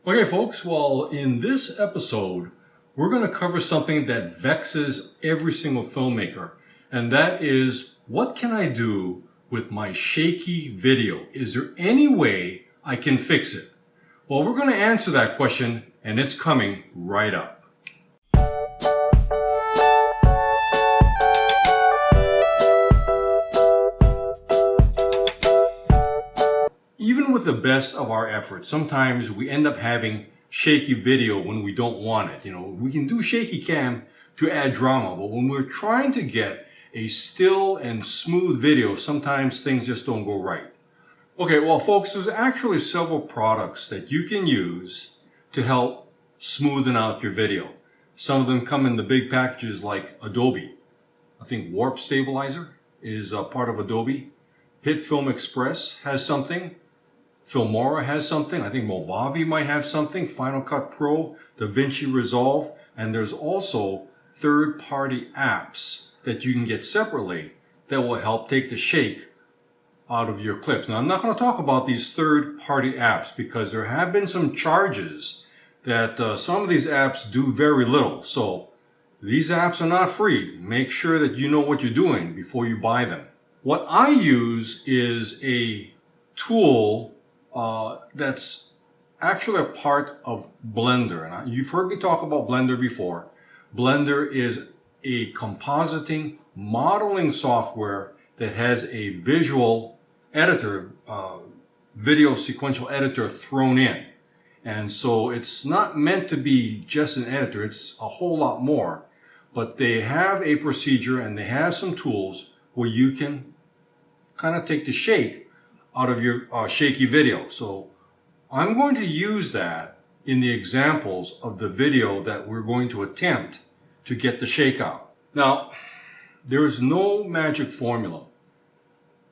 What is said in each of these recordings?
Okay, folks, well, in this episode, we're going to cover something that vexes every single filmmaker, and that is, what can I do with my shaky video? Is there any way I can fix it? Well, we're going to answer that question, and it's coming right up. Even with the best of our efforts, sometimes we end up having shaky video when we don't want it. We can do shaky cam to add drama, but when we're trying to get a still and smooth video, sometimes things just don't go right. Okay, well, folks, there's actually several products that you can use to help smoothen out your video. Some of them come in the big packages like Adobe. I think Warp Stabilizer is a part of Adobe. Hit Film Express has something. Filmora has something. I think Movavi might have something. Final Cut Pro, DaVinci Resolve, and there's also third-party apps that you can get separately that will help take the shake out of your clips. Now, I'm not going to talk about these third-party apps because there have been some charges that some of these apps do very little. So these apps are not free. Make sure that you know what you're doing before you buy them. What I use is a tool that's actually a part of Blender. And you've heard me talk about Blender before. Blender is a compositing modeling software that has a visual editor, video sequential editor thrown in. And so it's not meant to be just an editor. It's a whole lot more. But they have a procedure and they have some tools where you can kind of take the shake out of your shaky video. So I'm going to use that in the examples of the video that we're going to attempt to get the shake out. Now, there is no magic formula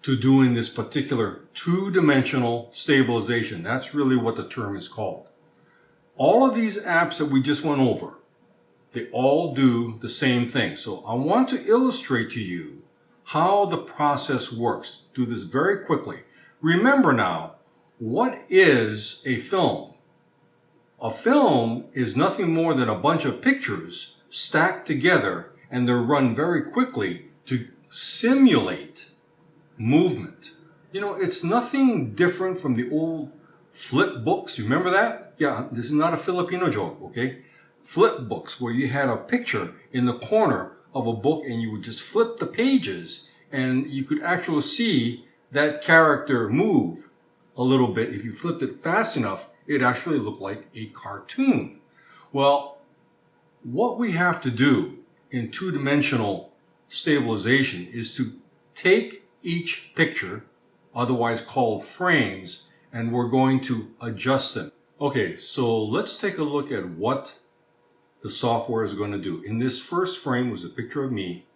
to doing this particular two-dimensional stabilization. That's really what the term is called. All of these apps that we just went over, they all do the same thing. So I want to illustrate to you how the process works. Do this very quickly. Remember now, what is a film? A film is nothing more than a bunch of pictures stacked together, and they're run very quickly to simulate movement. It's nothing different from the old flip books. You remember that? Yeah, this is not a Filipino joke, okay? Flip books, where you had a picture in the corner of a book and you would just flip the pages and you could actually see that character move a little bit. If you flipped it fast enough, it actually looked like a cartoon. Well, what we have to do in two-dimensional stabilization is to take each picture, otherwise called frames, and we're going to adjust them. Okay, so let's take a look at what the software is going to do. In this first frame was a picture of me.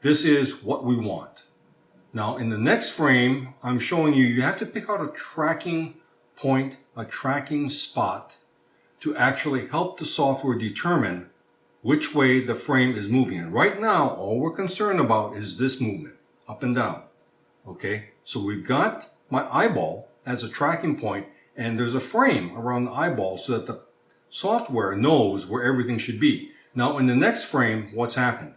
This is what we want. Now, in the next frame, I'm showing you have to pick out a tracking point, a tracking spot to actually help the software determine which way the frame is moving. And right now, all we're concerned about is this movement, up and down. Okay, so we've got my eyeball as a tracking point, and there's a frame around the eyeball so that the software knows where everything should be. Now, in the next frame, what's happened?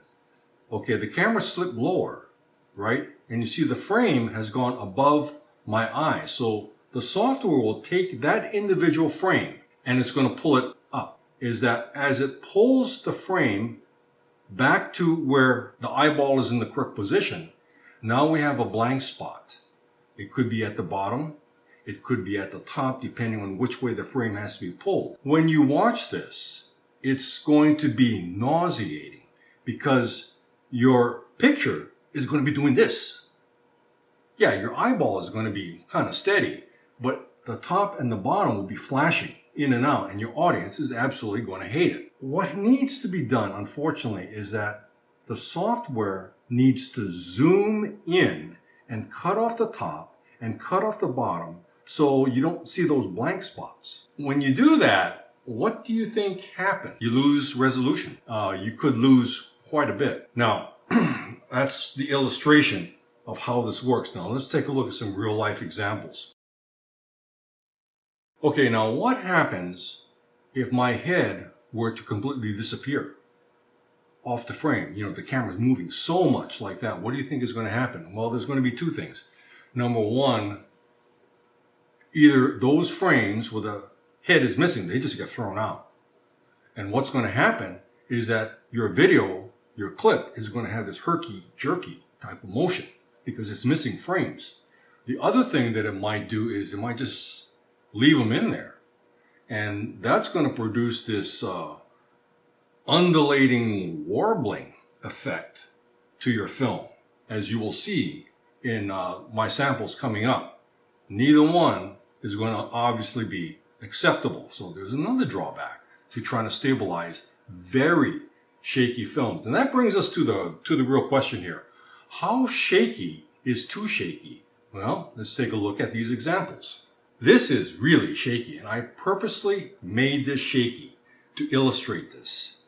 Okay, the camera slipped lower, right? And you see the frame has gone above my eye. So the software will take that individual frame and it's going to pull it up. Is that as it pulls the frame back to where the eyeball is in the correct position, now we have a blank spot. It could be at the bottom. It could be at the top, depending on which way the frame has to be pulled. When you watch this, it's going to be nauseating because your picture is going to be doing this. Yeah, your eyeball is going to be kind of steady, but the top and the bottom will be flashing in and out, and your audience is absolutely going to hate it. What needs to be done, unfortunately, is that the software needs to zoom in and cut off the top and cut off the bottom so you don't see those blank spots. When you do that, what do you think happened? You lose resolution. You could lose quite a bit. Now, that's the illustration of how this works. Now, let's take a look at some real life examples. Okay, now what happens if my head were to completely disappear off the frame? You know, the camera's moving so much like that. What do you think is going to happen? Well, there's going to be two things. Number one, either those frames where the head is missing, they just get thrown out. And what's going to happen is that your video, your clip, is going to have this herky-jerky type of motion because it's missing frames. The other thing that it might do is it might just leave them in there. And that's going to produce this undulating warbling effect to your film, as you will see in my samples coming up. Neither one is going to obviously be acceptable. So there's another drawback to trying to stabilize very shaky films. And that brings us to the real question here. How shaky is too shaky? Well, let's take a look at these examples. This is really shaky, and I purposely made this shaky to illustrate this.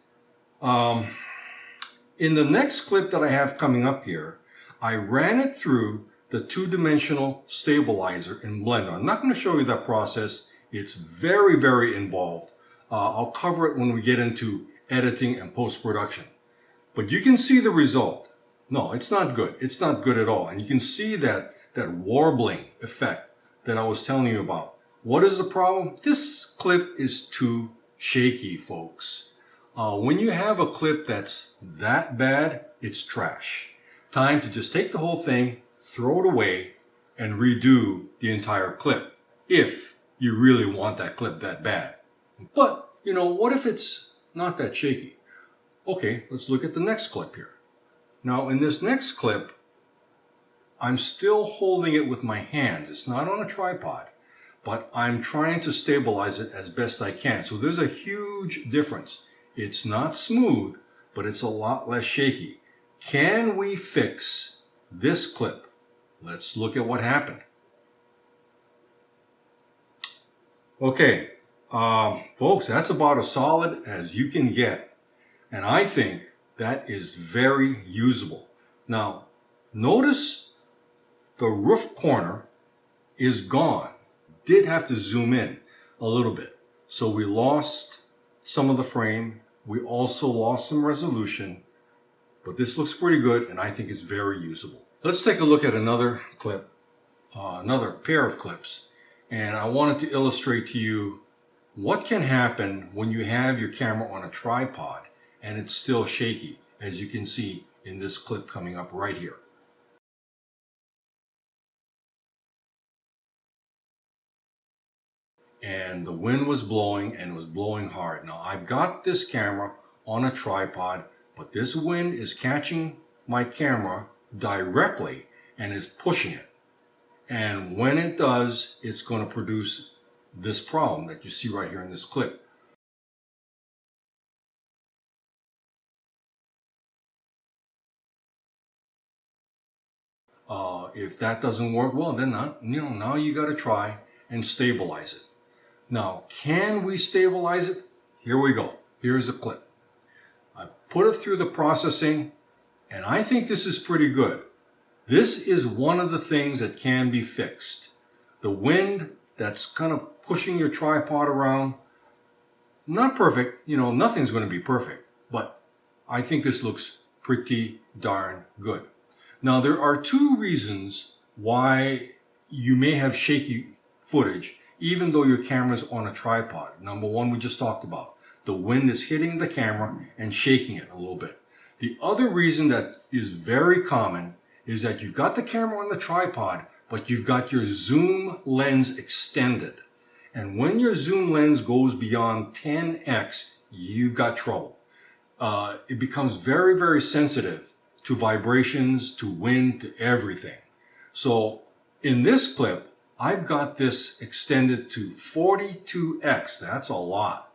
In the next clip that I have coming up here, I ran it through the two-dimensional stabilizer in Blender. I'm not going to show you that process. It's very, very involved. I'll cover it when we get into editing and post-production. But you can see the result. No, it's not good. It's not good at all. And you can see that warbling effect that I was telling you about. What is the problem? This clip is too shaky, folks. When you have a clip that's that bad, it's trash. Time to just take the whole thing, throw it away, and redo the entire clip, if you really want that clip that bad. But, you know, what if it's not that shaky? Okay, let's look at the next clip here. Now, in this next clip, I'm still holding it with my hand. It's not on a tripod, but I'm trying to stabilize it as best I can. So there's a huge difference. It's not smooth, but it's a lot less shaky. Can we fix this clip? Let's look at what happened. Okay, folks, that's about as solid as you can get. And I think that is very usable. Now, notice the roof corner is gone. Did have to zoom in a little bit. So we lost some of the frame. We also lost some resolution. But this looks pretty good, and I think it's very usable. Let's take a look at another clip, another pair of clips. And I wanted to illustrate to you what can happen when you have your camera on a tripod and it's still shaky, as you can see in this clip coming up right here. And the wind was blowing, and it was blowing hard. Now I've got this camera on a tripod, but this wind is catching my camera directly and is pushing it. And when it does, it's going to produce this problem that you see right here in this clip. If that doesn't work, well, then now you got to try and stabilize it. Now, can we stabilize it? Here we go. Here's the clip. I put it through the processing, and I think this is pretty good. This is one of the things that can be fixed. The wind that's kind of pushing your tripod around, not perfect, you know, nothing's going to be perfect, but I think this looks pretty darn good. Now, there are two reasons why you may have shaky footage even though your camera's on a tripod. Number one, we just talked about. The wind is hitting the camera and shaking it a little bit. The other reason that is very common is that you've got the camera on the tripod, but you've got your zoom lens extended. And when your zoom lens goes beyond 10x, you've got trouble. It becomes very, very sensitive to vibrations, to wind, to everything. So in this clip, I've got this extended to 42x. That's a lot.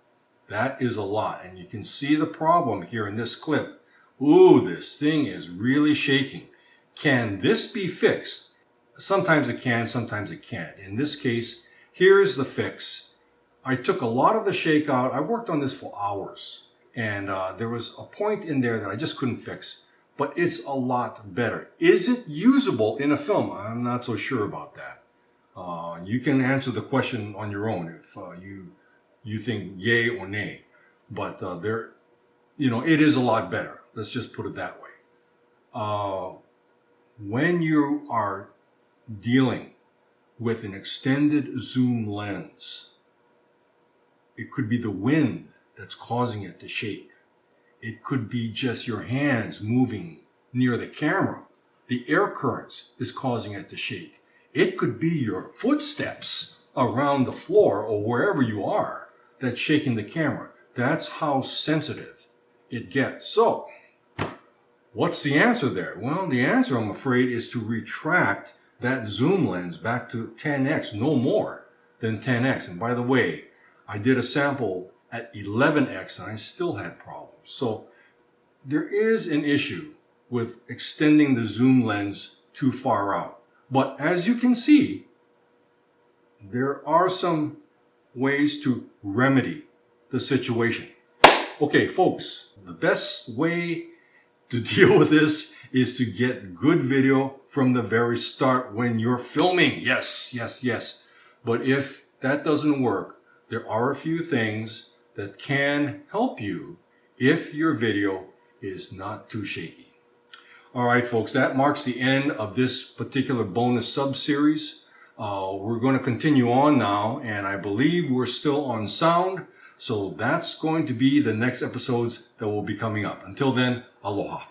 That is a lot. And you can see the problem here in this clip. Ooh, this thing is really shaking. Can this be fixed? Sometimes it can, sometimes it can't. In this case, here's the fix. I took a lot of the shake out. I worked on this for hours. And there was a point in there that I just couldn't fix. But it's a lot better. Is it usable in a film? I'm not so sure about that. You can answer the question on your own if you think yay or nay. But it is a lot better. Let's just put it that way. When you are dealing with an extended zoom lens, it could be the wind that's causing it to shake. It could be just your hands moving near the camera. The air currents is causing it to shake. It could be your footsteps around the floor or wherever you are that's shaking the camera. That's how sensitive it gets. So, what's the answer there? Well, the answer, I'm afraid, is to retract that zoom lens back to 10x, no more than 10x. And by the way, I did a sample at 11x and I still had problems. So there is an issue with extending the zoom lens too far out. But as you can see, there are some ways to remedy the situation. Okay, folks, the best way to deal with this is to get good video from the very start when you're filming. Yes, yes, yes. But if that doesn't work, there are a few things that can help you if your video is not too shaky. All right, folks, that marks the end of this particular bonus sub-series. We're going to continue on now, and I believe we're still on sound. So that's going to be the next episodes that will be coming up. Until then, aloha.